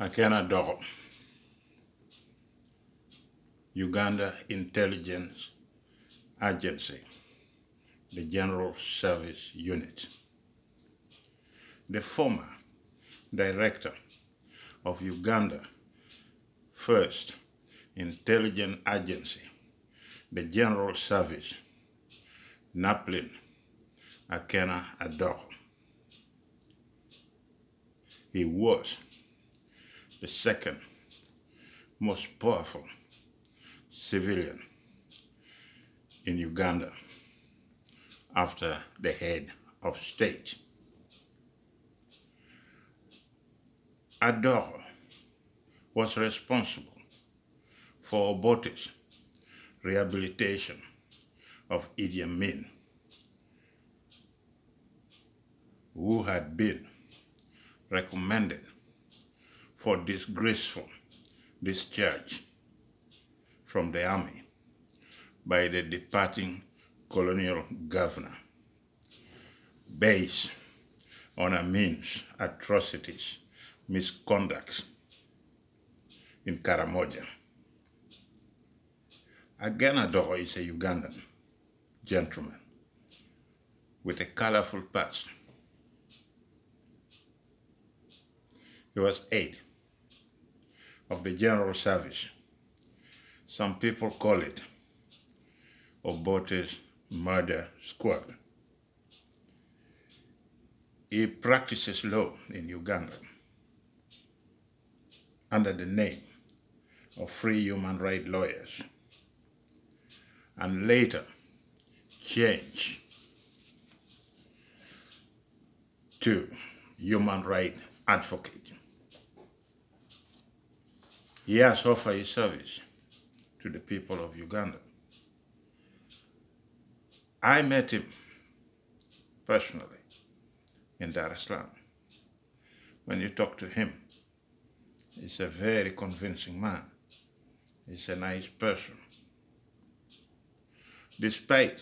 Akena Adoko, Uganda Intelligence Agency, the General Service Unit. The former director of Uganda First Intelligence Agency, the General Service, Naphlin Akena Adoko. He was the second most powerful civilian in Uganda after the head of state. Adoko was responsible for Obote's rehabilitation of Idi Amin, who had been recommended for disgraceful discharge from the army by the departing colonial governor, based on Amin's atrocities, misconduct in Karamoja. Akena Adoko is a Ugandan gentleman with a colorful past. He was head of the General Service. Some people call it Obote's murder squad. He practices law in Uganda under the name of Free Human Rights Lawyers, and later changed to Human Rights Advocate. He has offered his service to the people of Uganda. I met him personally in Dar es Salaam. When you talk to him, he's a very convincing man. He's a nice person. Despite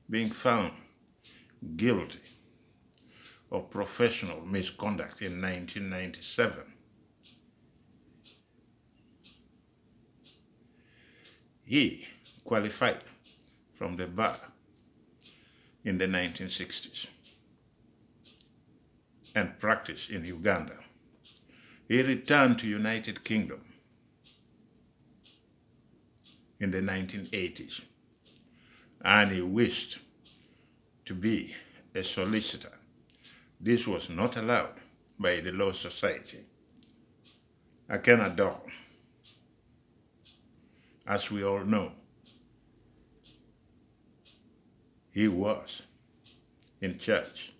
being found guilty of professional misconduct in 1997, he qualified from the bar in the 1960s and practiced in Uganda. He returned to United Kingdom in the 1980s, and he wished to be a solicitor. This was not allowed by the Law Society. Akena Adoko, as we all know, he was in charge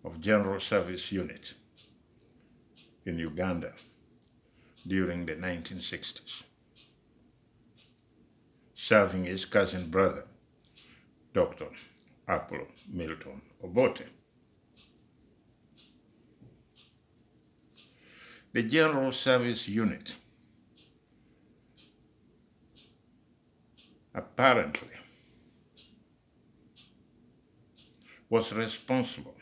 of General Service Unit in Uganda during the 1960s, serving his cousin brother, Dr. Apollo Milton Obote. The General Service Unit apparently was responsible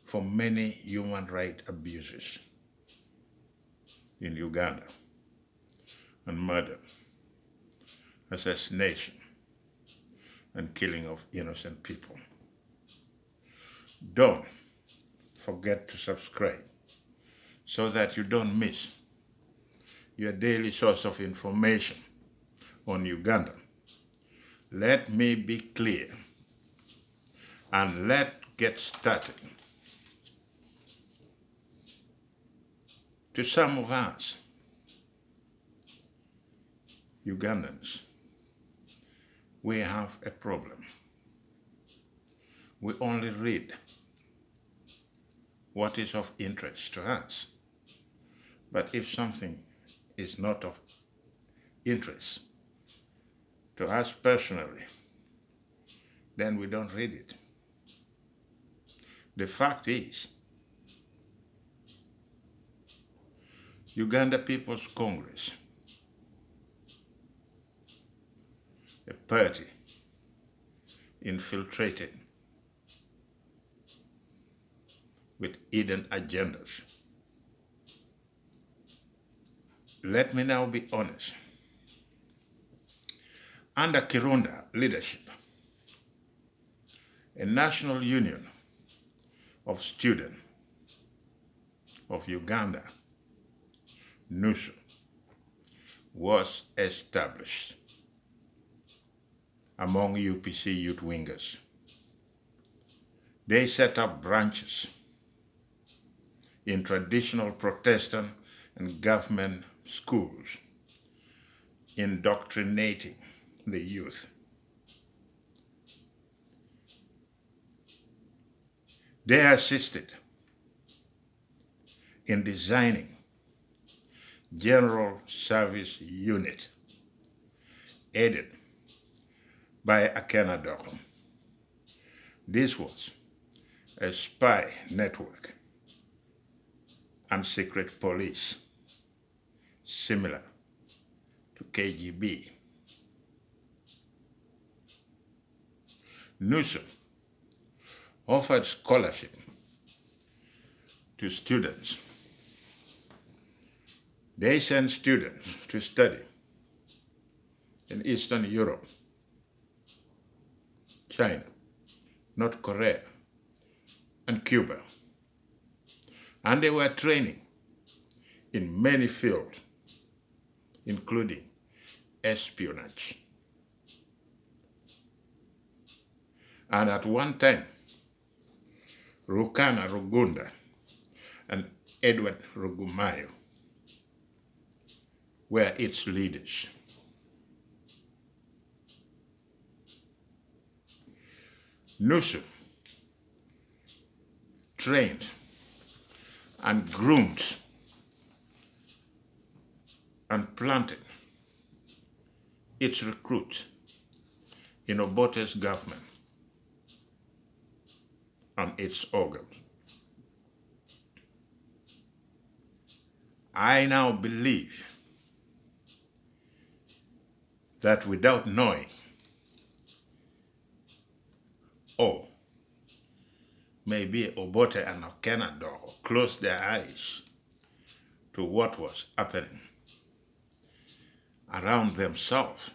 for many human rights abuses in Uganda, and murder, assassination, and killing of innocent people. Don't forget to subscribe so that you don't miss your daily source of information on Uganda. Let me be clear, and let's get started. To some of us, Ugandans, we have a problem. We only read what is of interest to us. But if something is not of interest to us personally, then we don't read it. The fact is, Uganda People's Congress, a party infiltrated with hidden agendas, Let me now be honest. Under Kirunda leadership, a national union of students of Uganda, NUSU, was established among UPC youth wingers. They set up branches in traditional Protestant and government schools, indoctrinating the youth. They assisted in designing General Service Unit, aided by Akena Adoko. This was a spy network and secret police similar to KGB. NUSU offered scholarship to students. They sent students to study in Eastern Europe, China, North Korea, and Cuba. And they were training in many fields, including espionage. And at one time, Rukana Rugunda and Edward Rugumayo were its leaders. NUSU trained and groomed and planted its recruits in Obote's government and its organs. I now believe that without knowing, or maybe Obote and Akena Adoko closed their eyes to what was happening around themselves.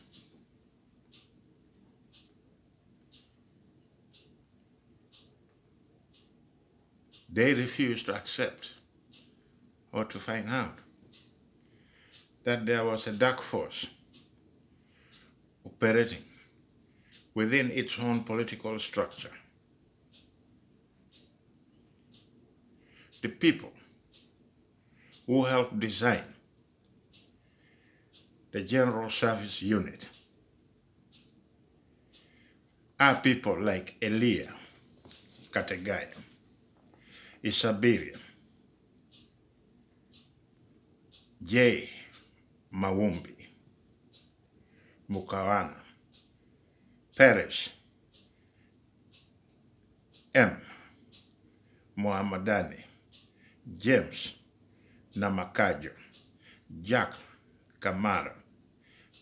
They refused to accept or to find out that there was a dark force operating within its own political structure. The people who helped design the General Service Unit are people like 𝗏𝗏𝗏𝗏 Kategayo, Isabiria, J. Mawumbi, Mukawana, Peres, M. Mohamadani, James Namakajo, Jack Kamara,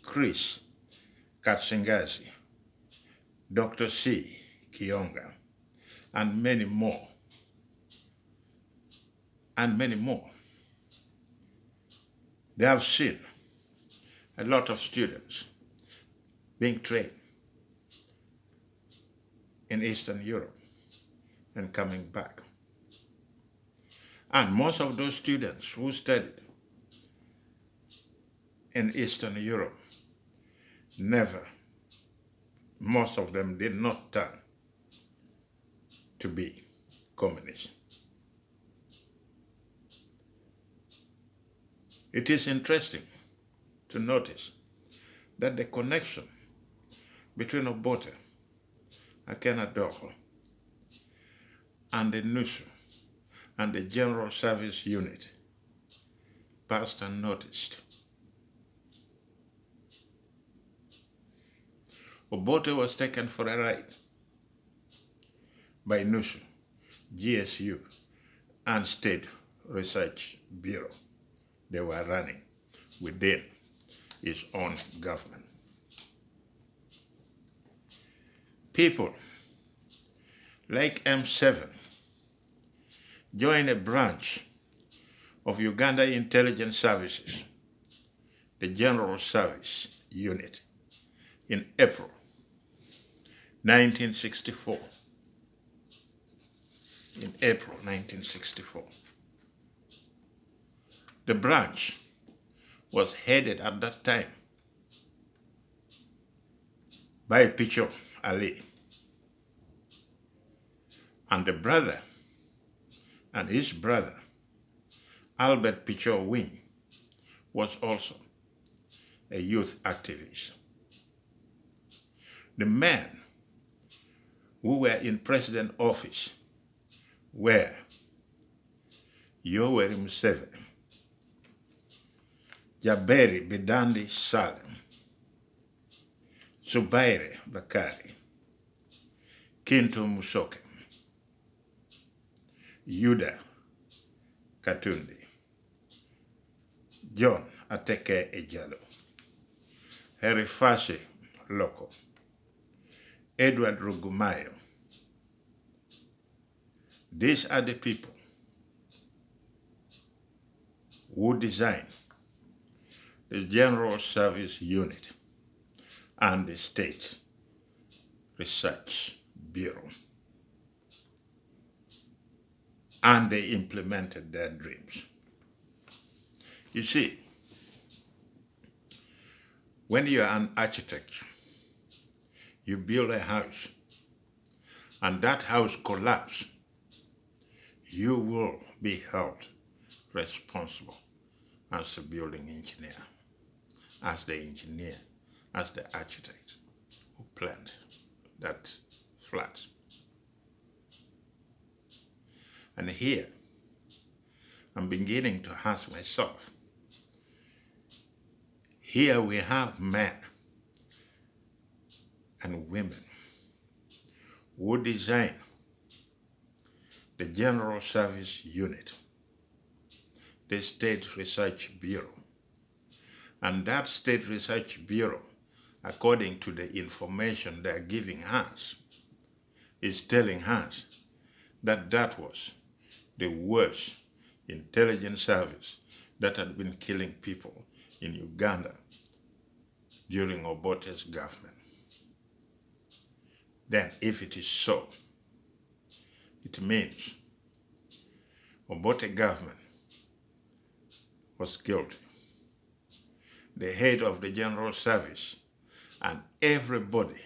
Chris Katsingazi, Dr. C. Kionga, and many more. And many more. They have seen a lot of students being trained in Eastern Europe and coming back. And most of those students who studied in Eastern Europe most of them did not turn to be communists. It is interesting to notice that the connection between Obote, Akena Adoko, and the NUSU and the General Service Unit passed unnoticed. Obote was taken for a ride by NUSU, GSU, and State Research Bureau. They were running within its own government. People like M7 joined a branch of Uganda Intelligence Services the General Service Unit in April 1964. In April 1964. The branch was headed at that time by Picho Ali, and the brother and his brother, Albert Picho Wing, was also a youth activist. The men who were in president office were Yoweri Museveni, Jaberi Bidandi Salem, Zubair Bakari, Kintu Musoke, Yuda Katundi, John Ateke Ejalo, 𝗏𝗏𝗃𝗏 Loko, Edward Rugumayo. These are the people who designed the General Service Unit and the State Research Bureau. And they implemented their dreams. You see, when you are an architect, you build a house, and that house collapses, you will be held responsible as a building engineer, as the engineer, as the architect who planned that flat. And here, I'm beginning to ask myself, here we have men and women who design the General Service Unit, the State Research Bureau. And that State Research Bureau, according to the information they're giving us, is telling us that that was the worst intelligence service that had been killing people in Uganda during Obote's government. Then, if it is so, it means Obote government was guilty. The head of the General Service and everybody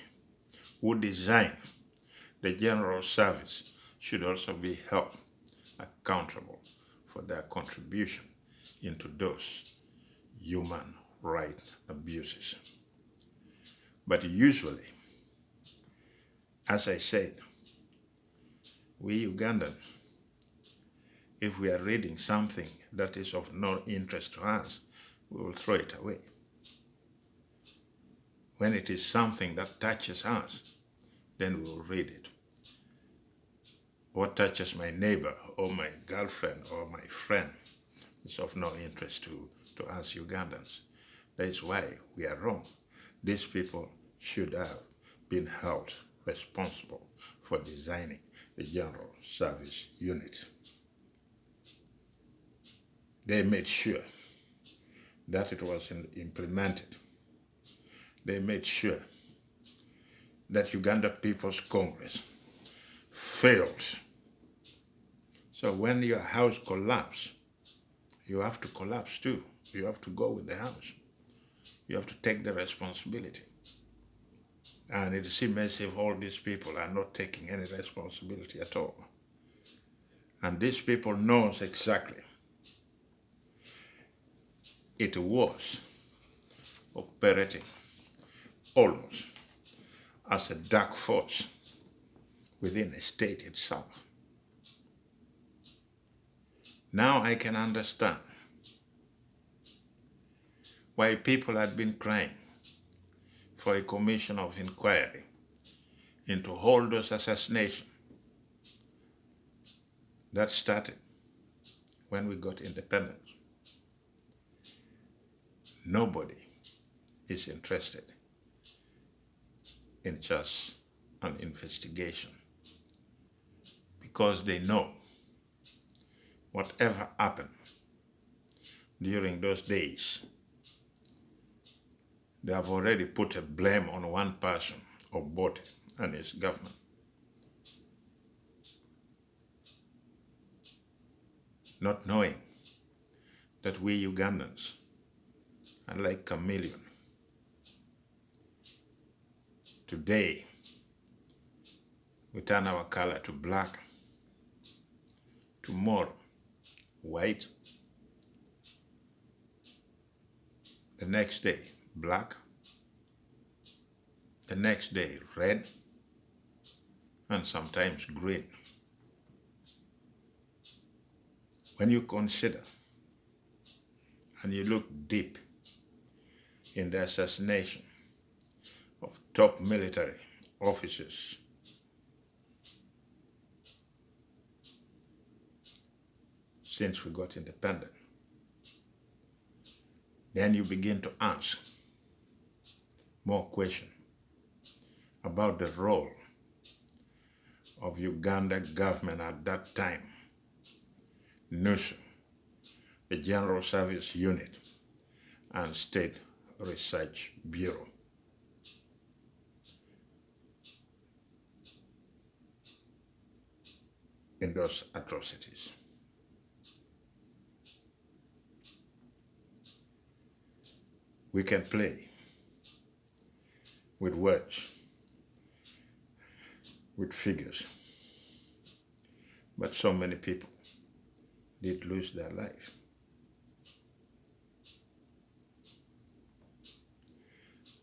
who designed the General Service should also be held accountable for their contribution into those human rights abuses. But usually, as I said, we Ugandans, if we are reading something that is of no interest to us, we will throw it away. When it is something that touches us, then we will read it. What touches my neighbor or my girlfriend or my friend is of no interest to us Ugandans. That is why we are wrong. These people should have been held responsible for designing the General Service Unit. They made sure that it was implemented. They made sure that Uganda People's Congress failed. So when your house collapses, you have to collapse too. You have to go with the house. You have to take the responsibility. And it seems as if all these people are not taking any responsibility at all. And these people knows exactly it was operating almost as a dark force within the state itself. Now I can understand why people had been crying for a commission of inquiry into all those assassinations that started when we got independence. Nobody is interested in just an investigation because they know whatever happened during those days They have already put a blame on one person, Obote, and his government. Not knowing that we Ugandans are like chameleon. Today, we turn our color to black. Tomorrow, white. The next day, black. The next day, red. And sometimes green. When you consider and you look deep in the assassination of top military officers, since we got independent, then you begin to ask more questions about the role of Uganda government at that time, NUSU, the General Service Unit, and State Research Bureau. In those atrocities. We can play with words, with figures, but so many people did lose their life.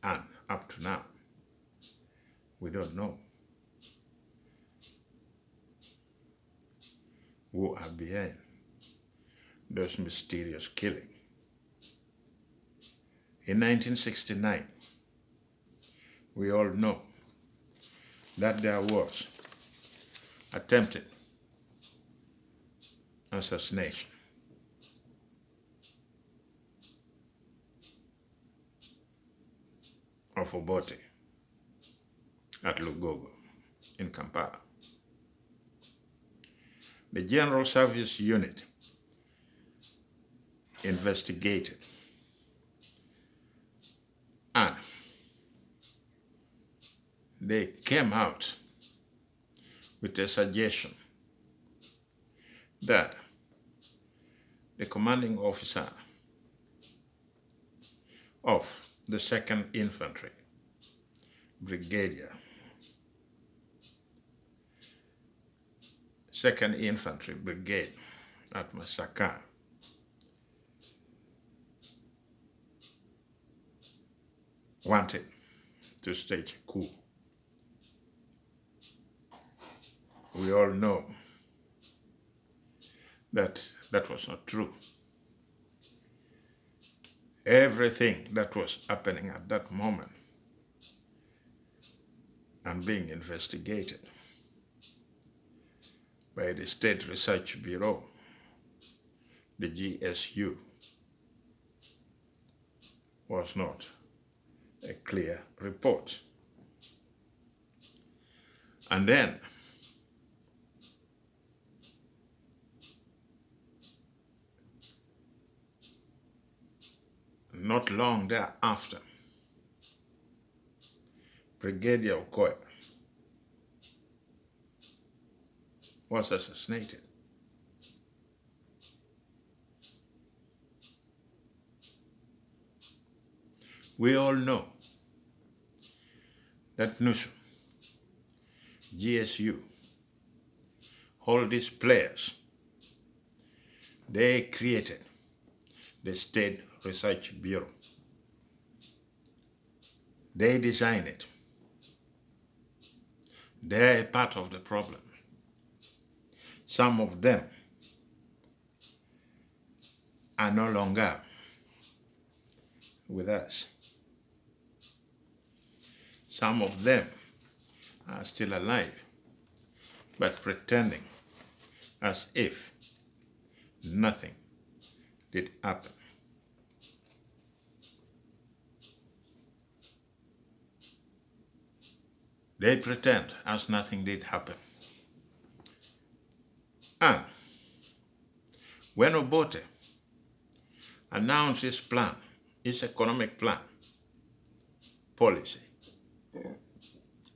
And up to now, we don't know who are behind those mysterious killings. In 1969, we all know that there was attempted assassination of Obote at Lugogo in Kampala. The General Service Unit investigated and they came out with a suggestion that the commanding officer of the 2nd Infantry, Brigadier, 2nd Infantry Brigade at Masaka, wanted to stage a coup. We all know that that was not true. Everything that was happening at that moment and being investigated by the State Research Bureau, the GSU, was not a clear report. And then not long thereafter, Brigadier Okoye was assassinated. We all know that NUSU, GSU, all these players, they created the State Research Bureau. They designed it. They're a part of the problem. Some of them are no longer with us. Some of them are still alive, but pretending as if nothing did happen. They pretend as nothing did happen. And when Obote announced his plan, his economic plan, policy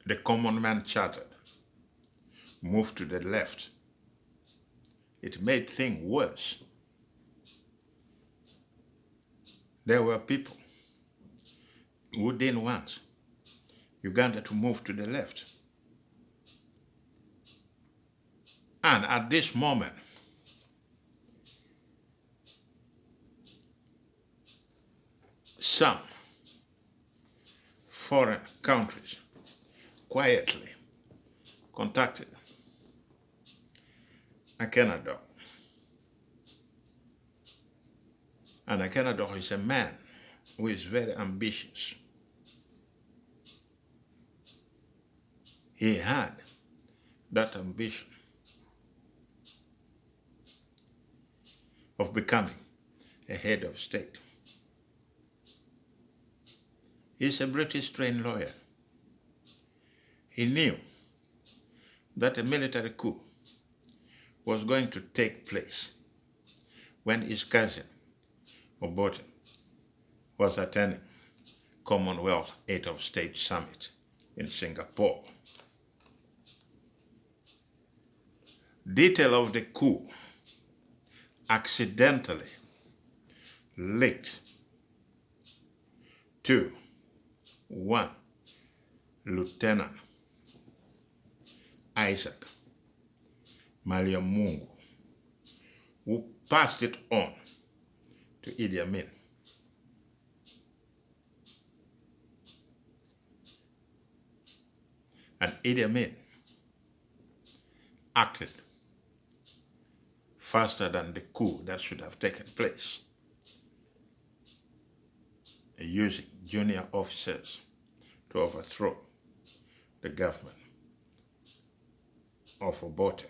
the common man chartered moved to the left, it made things worse. There were people who didn't want Uganda to move to the left. And at this moment, some foreign countries quietly contacted Akena Adoko. And Akena Adoko is a man who is very ambitious. He had that ambition of becoming a head of state. He's a British-trained lawyer. He knew that a military coup was going to take place when his cousin, Obote, was attending Commonwealth Head of State Summit in Singapore. Detail of the coup accidentally leaked to one Lieutenant Isaac Maliamungu, who passed it on to Idi Amin. And Idi Amin acted faster than the coup that should have taken place, using junior officers to overthrow the government of Obote.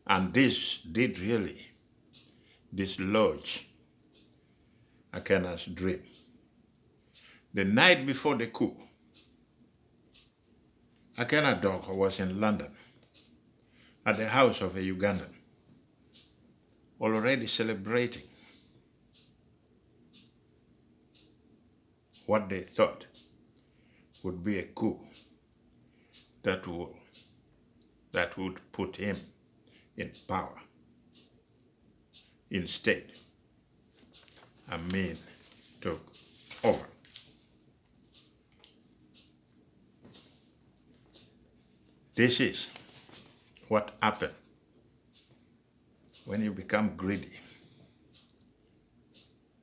And this did really dislodge Akena's dream. The night before the coup, Akena Adoko was in London at the house of a Ugandan, already celebrating what they thought would be a coup that would put him in power. Instead, Amin took over. This is what happens when you become greedy.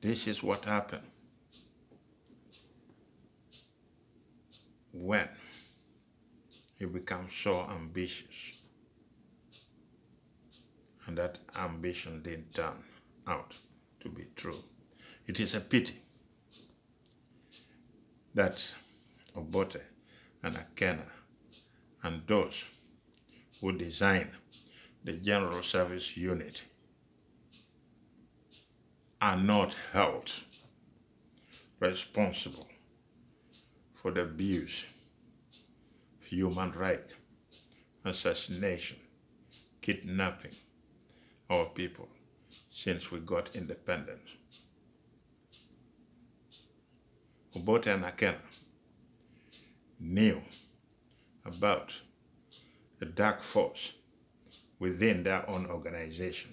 This is what happens when you become so ambitious, and that ambition didn't turn out to be true. It is a pity that Obote and Akena and those who designed the General Service Unit are not held responsible for the abuse of human rights, assassination, kidnapping our people since we got independence. Obote and Akena knew about the dark force within their own organization,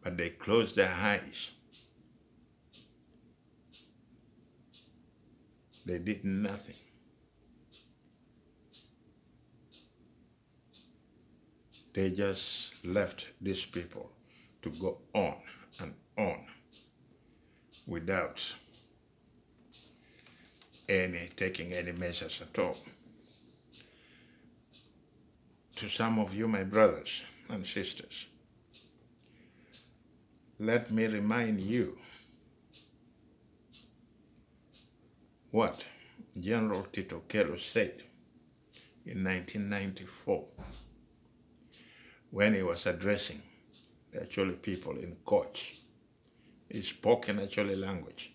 but they closed their eyes. They did nothing. They just left these people to go on and on without taking any measures at all. To some of you, my brothers and sisters, let me remind you what General Tito Okello said in 1994 when he was addressing the Acholi people in Koch. He spoke in Acholi language.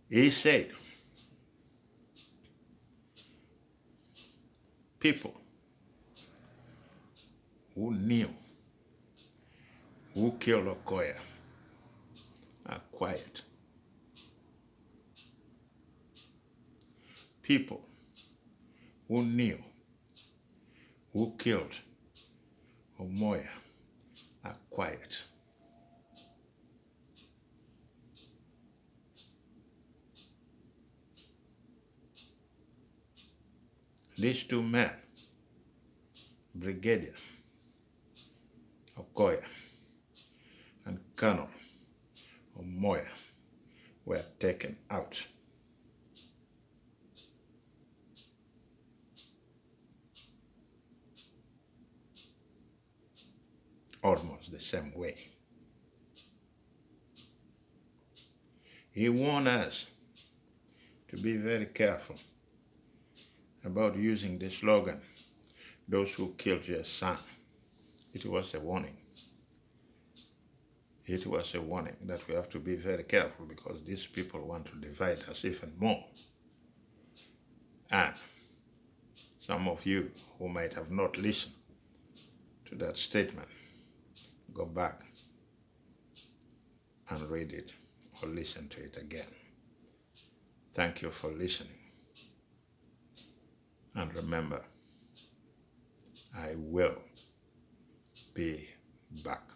He said, people who knew who killed Okoya are quiet. People who knew who killed Omoya are quiet. These two men, Brigadier Okoya and Colonel Omoya, were taken out. Almost the same way. He warned us to be very careful about using the slogan, "Those who killed your son." It was a warning. It was a warning that we have to be very careful because these people want to divide us even more. And some of you who might have not listened to that statement, go back and read it or listen to it again. Thank you for listening. And remember, I will be back.